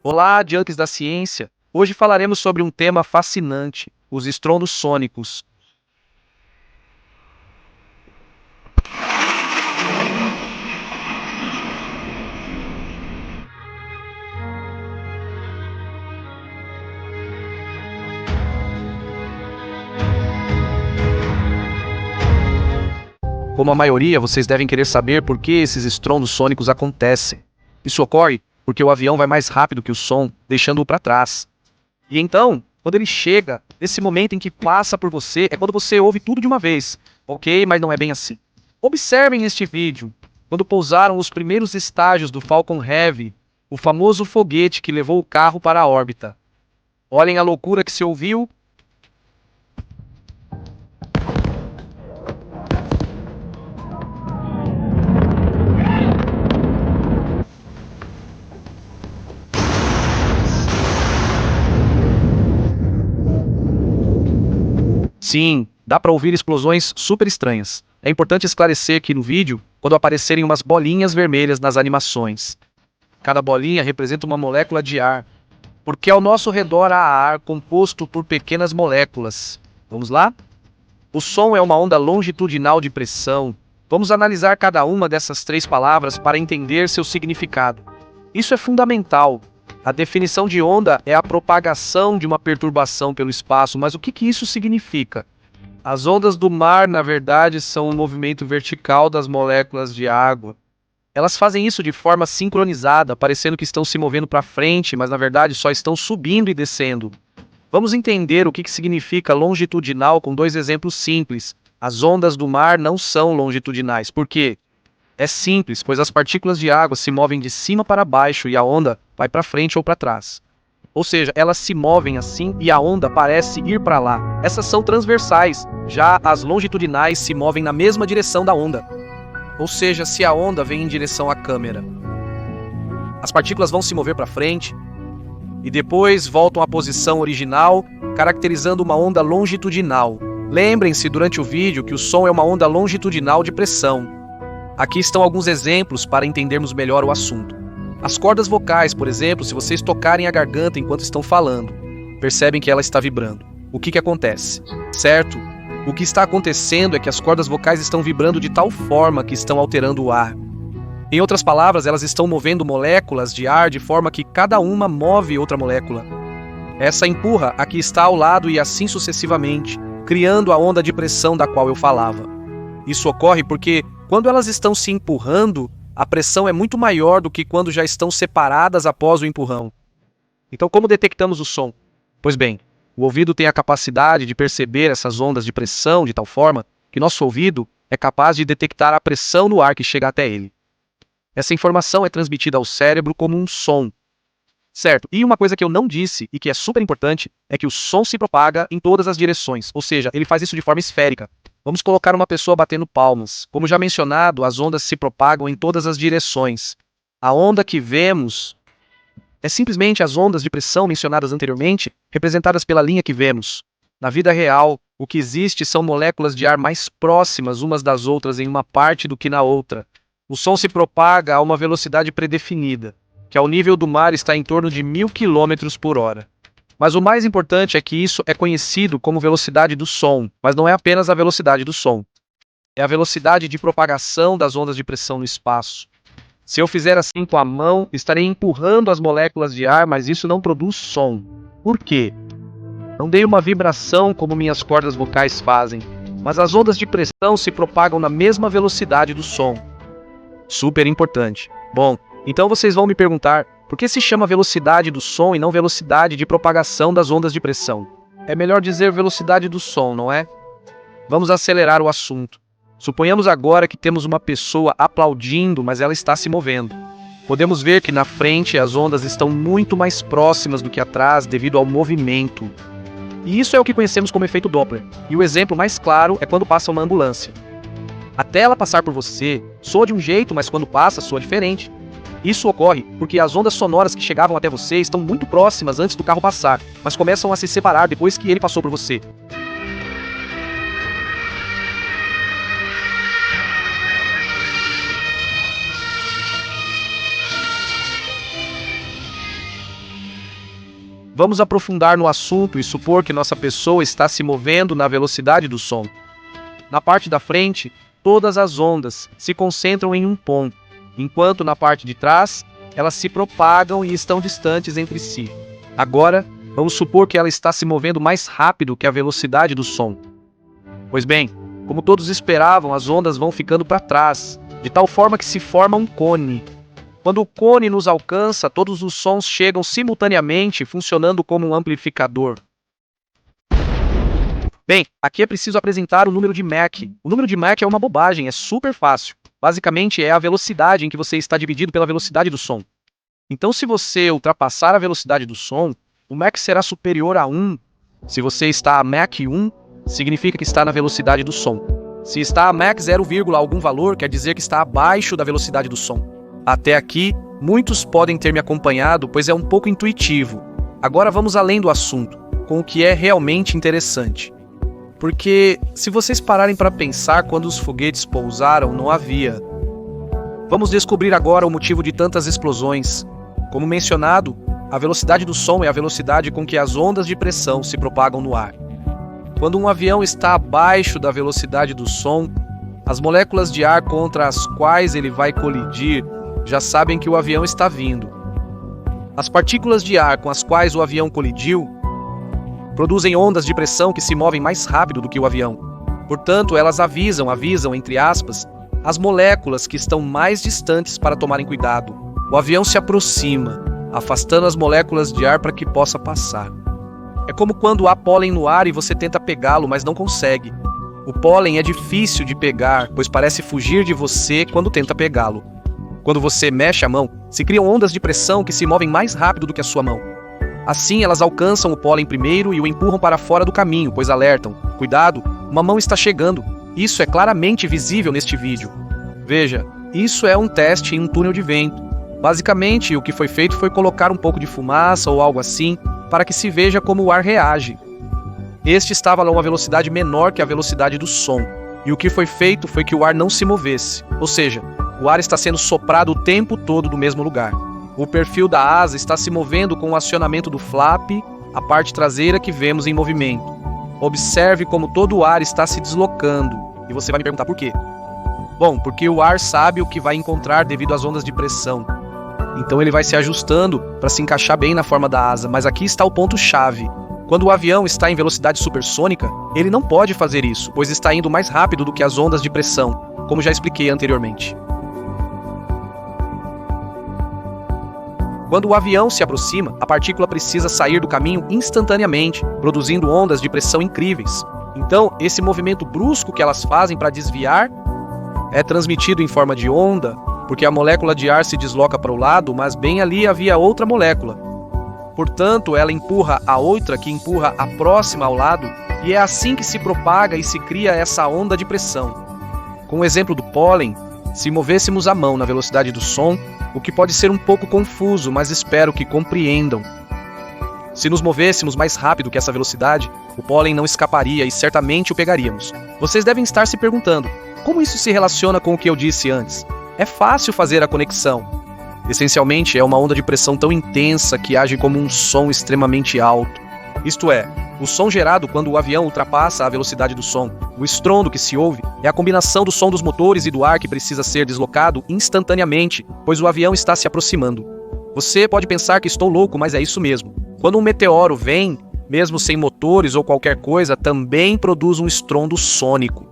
Olá, junkies da ciência! Hoje falaremos sobre um tema fascinante, os estrondos sônicos. Como a maioria, vocês devem querer saber por que esses estrondos sônicos acontecem. Isso ocorre porque o avião vai mais rápido que o som, deixando-o para trás. E então, quando ele chega, nesse momento em que passa por você, é quando você ouve tudo de uma vez. Ok, mas não é bem assim. Observem este vídeo. Quando pousaram os primeiros estágios do Falcon Heavy, o famoso foguete que levou o carro para a órbita. Olhem a loucura que se ouviu. Sim, dá para ouvir explosões super estranhas. É importante esclarecer que no vídeo, quando aparecerem umas bolinhas vermelhas nas animações, cada bolinha representa uma molécula de ar, porque ao nosso redor há ar composto por pequenas moléculas. Vamos lá? O som é uma onda longitudinal de pressão. Vamos analisar cada uma dessas três palavras para entender seu significado. Isso é fundamental. A definição de onda é a propagação de uma perturbação pelo espaço, mas o que isso significa? As ondas do mar, na verdade, são um movimento vertical das moléculas de água. Elas fazem isso de forma sincronizada, parecendo que estão se movendo para frente, mas na verdade só estão subindo e descendo. Vamos entender o que significa longitudinal com dois exemplos simples. As ondas do mar não são longitudinais. Por quê? É simples, pois as partículas de água se movem de cima para baixo e a onda vai para frente ou para trás. Ou seja, elas se movem assim e a onda parece ir para lá. Essas são transversais, já as longitudinais se movem na mesma direção da onda. Ou seja, se a onda vem em direção à câmera, as partículas vão se mover para frente e depois voltam à posição original, caracterizando uma onda longitudinal. Lembrem-se durante o vídeo que o som é uma onda longitudinal de pressão. Aqui estão alguns exemplos para entendermos melhor o assunto. As cordas vocais, por exemplo, se vocês tocarem a garganta enquanto estão falando, percebem que ela está vibrando. O que acontece? Certo? O que está acontecendo é que as cordas vocais estão vibrando de tal forma que estão alterando o ar. Em outras palavras, elas estão movendo moléculas de ar de forma que cada uma move outra molécula. Essa empurra a que está ao lado e assim sucessivamente, criando a onda de pressão da qual eu falava. Isso ocorre porque, quando elas estão se empurrando, a pressão é muito maior do que quando já estão separadas após o empurrão. Então, como detectamos o som? Pois bem, o ouvido tem a capacidade de perceber essas ondas de pressão de tal forma que nosso ouvido é capaz de detectar a pressão no ar que chega até ele. Essa informação é transmitida ao cérebro como um som. Certo, e uma coisa que eu não disse e que é super importante é que o som se propaga em todas as direções, ou seja, ele faz isso de forma esférica. Vamos colocar uma pessoa batendo palmas. Como já mencionado, as ondas se propagam em todas as direções. A onda que vemos é simplesmente as ondas de pressão mencionadas anteriormente, representadas pela linha que vemos. Na vida real, o que existe são moléculas de ar mais próximas umas das outras em uma parte do que na outra. O som se propaga a uma velocidade predefinida, que ao nível do mar está em torno de 1000 km por hora. Mas o mais importante é que isso é conhecido como velocidade do som, mas não é apenas a velocidade do som. É a velocidade de propagação das ondas de pressão no espaço. Se eu fizer assim com a mão, estarei empurrando as moléculas de ar, mas isso não produz som. Por quê? Não dei uma vibração como minhas cordas vocais fazem, mas as ondas de pressão se propagam na mesma velocidade do som. Super importante. Bom, então vocês vão me perguntar, por que se chama velocidade do som e não velocidade de propagação das ondas de pressão? É melhor dizer velocidade do som, não é? Vamos acelerar o assunto. Suponhamos agora que temos uma pessoa aplaudindo, mas ela está se movendo. Podemos ver que na frente as ondas estão muito mais próximas do que atrás devido ao movimento. E isso é o que conhecemos como efeito Doppler. E o exemplo mais claro é quando passa uma ambulância. Até ela passar por você, soa de um jeito, mas quando passa, soa diferente. Isso ocorre porque as ondas sonoras que chegavam até você estão muito próximas antes do carro passar, mas começam a se separar depois que ele passou por você. Vamos aprofundar no assunto e supor que nossa pessoa está se movendo na velocidade do som. Na parte da frente, todas as ondas se concentram em um ponto, enquanto na parte de trás, elas se propagam e estão distantes entre si. Agora, vamos supor que ela está se movendo mais rápido que a velocidade do som. Pois bem, como todos esperavam, as ondas vão ficando para trás, de tal forma que se forma um cone. Quando o cone nos alcança, todos os sons chegam simultaneamente, funcionando como um amplificador. Bem, aqui é preciso apresentar o número de Mach. O número de Mach é uma bobagem, é super fácil. Basicamente é a velocidade em que você está dividido pela velocidade do som. Então se você ultrapassar a velocidade do som, o Mach será superior a 1. Se você está a Mach 1, significa que está na velocidade do som. Se está a Mach 0, algum valor, quer dizer que está abaixo da velocidade do som. Até aqui, muitos podem ter me acompanhado, pois é um pouco intuitivo. Agora vamos além do assunto, com o que é realmente interessante. Porque, se vocês pararem para pensar, quando os foguetes pousaram, não havia. Vamos descobrir agora o motivo de tantas explosões. Como mencionado, a velocidade do som é a velocidade com que as ondas de pressão se propagam no ar. Quando um avião está abaixo da velocidade do som, as moléculas de ar contra as quais ele vai colidir já sabem que o avião está vindo. As partículas de ar com as quais o avião colidiu produzem ondas de pressão que se movem mais rápido do que o avião. Portanto, elas avisam, entre aspas, as moléculas que estão mais distantes para tomarem cuidado. O avião se aproxima, afastando as moléculas de ar para que possa passar. É como quando há pólen no ar e você tenta pegá-lo, mas não consegue. O pólen é difícil de pegar, pois parece fugir de você quando tenta pegá-lo. Quando você mexe a mão, se criam ondas de pressão que se movem mais rápido do que a sua mão. Assim, elas alcançam o pólen primeiro e o empurram para fora do caminho, pois alertam: cuidado, uma mão está chegando. Isso é claramente visível neste vídeo. Veja, isso é um teste em um túnel de vento. Basicamente, o que foi feito foi colocar um pouco de fumaça ou algo assim, para que se veja como o ar reage. Este estava a uma velocidade menor que a velocidade do som, e o que foi feito foi que o ar não se movesse, ou seja, o ar está sendo soprado o tempo todo do mesmo lugar. O perfil da asa está se movendo com o acionamento do flap, a parte traseira que vemos em movimento. Observe como todo o ar está se deslocando, e você vai me perguntar por quê? Bom, porque o ar sabe o que vai encontrar devido às ondas de pressão. Então ele vai se ajustando para se encaixar bem na forma da asa, mas aqui está o ponto-chave. Quando o avião está em velocidade supersônica, ele não pode fazer isso, pois está indo mais rápido do que as ondas de pressão, como já expliquei anteriormente. Quando o avião se aproxima, a partícula precisa sair do caminho instantaneamente, produzindo ondas de pressão incríveis. Então, esse movimento brusco que elas fazem para desviar é transmitido em forma de onda, porque a molécula de ar se desloca para o lado, mas bem ali havia outra molécula. Portanto, ela empurra a outra, que empurra a próxima ao lado, e é assim que se propaga e se cria essa onda de pressão. Com o exemplo do pólen, se movêssemos a mão na velocidade do som, o que pode ser um pouco confuso, mas espero que compreendam. Se nos movêssemos mais rápido que essa velocidade, o pólen não escaparia e certamente o pegaríamos. Vocês devem estar se perguntando, como isso se relaciona com o que eu disse antes? É fácil fazer a conexão. Essencialmente, é uma onda de pressão tão intensa que age como um som extremamente alto. Isto é, o som gerado quando o avião ultrapassa a velocidade do som, o estrondo que se ouve, é a combinação do som dos motores e do ar que precisa ser deslocado instantaneamente, pois o avião está se aproximando. Você pode pensar que estou louco, mas é isso mesmo. Quando um meteoro vem, mesmo sem motores ou qualquer coisa, também produz um estrondo sônico.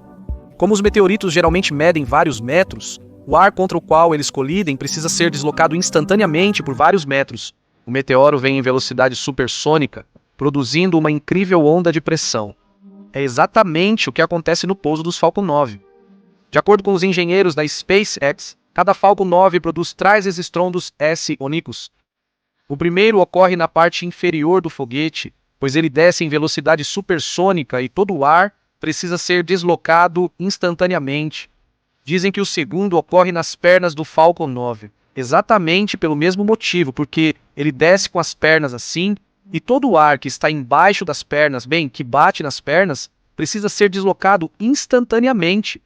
Como os meteoritos geralmente medem vários metros, o ar contra o qual eles colidem precisa ser deslocado instantaneamente por vários metros. O meteoro vem em velocidade supersônica, produzindo uma incrível onda de pressão. É exatamente o que acontece no pouso dos Falcon 9. De acordo com os engenheiros da SpaceX, cada Falcon 9 produz 3 estrondos S-ônicos. O primeiro ocorre na parte inferior do foguete, pois ele desce em velocidade supersônica e todo o ar precisa ser deslocado instantaneamente. Dizem que o segundo ocorre nas pernas do Falcon 9, exatamente pelo mesmo motivo, porque ele desce com as pernas assim, e todo o ar que está embaixo das pernas, que bate nas pernas, precisa ser deslocado instantaneamente.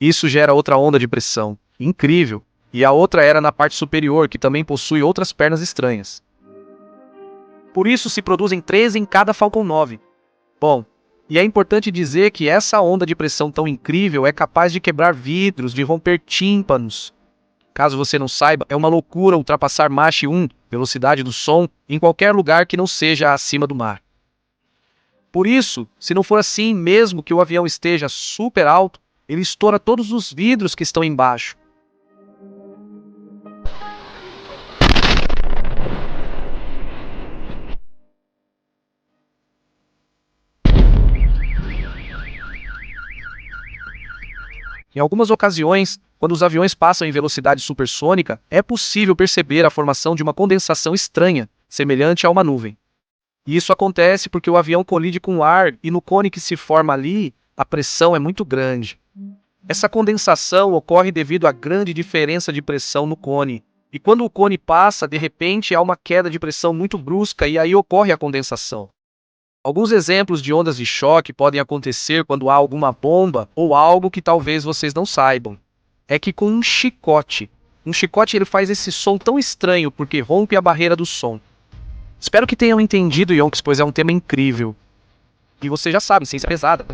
Isso gera outra onda de pressão. Incrível! E a outra era na parte superior, que também possui outras pernas estranhas. Por isso se produzem 13 em cada Falcon 9. Bom, e é importante dizer que essa onda de pressão tão incrível é capaz de quebrar vidros, de romper tímpanos. Caso você não saiba, é uma loucura ultrapassar Mach 1, velocidade do som, em qualquer lugar que não seja acima do mar. Por isso, se não for assim, mesmo que o avião esteja super alto, ele estoura todos os vidros que estão embaixo. Em algumas ocasiões, quando os aviões passam em velocidade supersônica, é possível perceber a formação de uma condensação estranha, semelhante a uma nuvem. E isso acontece porque o avião colide com o ar e no cone que se forma ali, a pressão é muito grande. Essa condensação ocorre devido à grande diferença de pressão no cone. E quando o cone passa, de repente há uma queda de pressão muito brusca e aí ocorre a condensação. Alguns exemplos de ondas de choque podem acontecer quando há alguma bomba ou algo que talvez vocês não saibam. É que com um chicote ele faz esse som tão estranho porque rompe a barreira do som. Espero que tenham entendido, Yonks, pois é um tema incrível. E você já sabe, ciência pesada.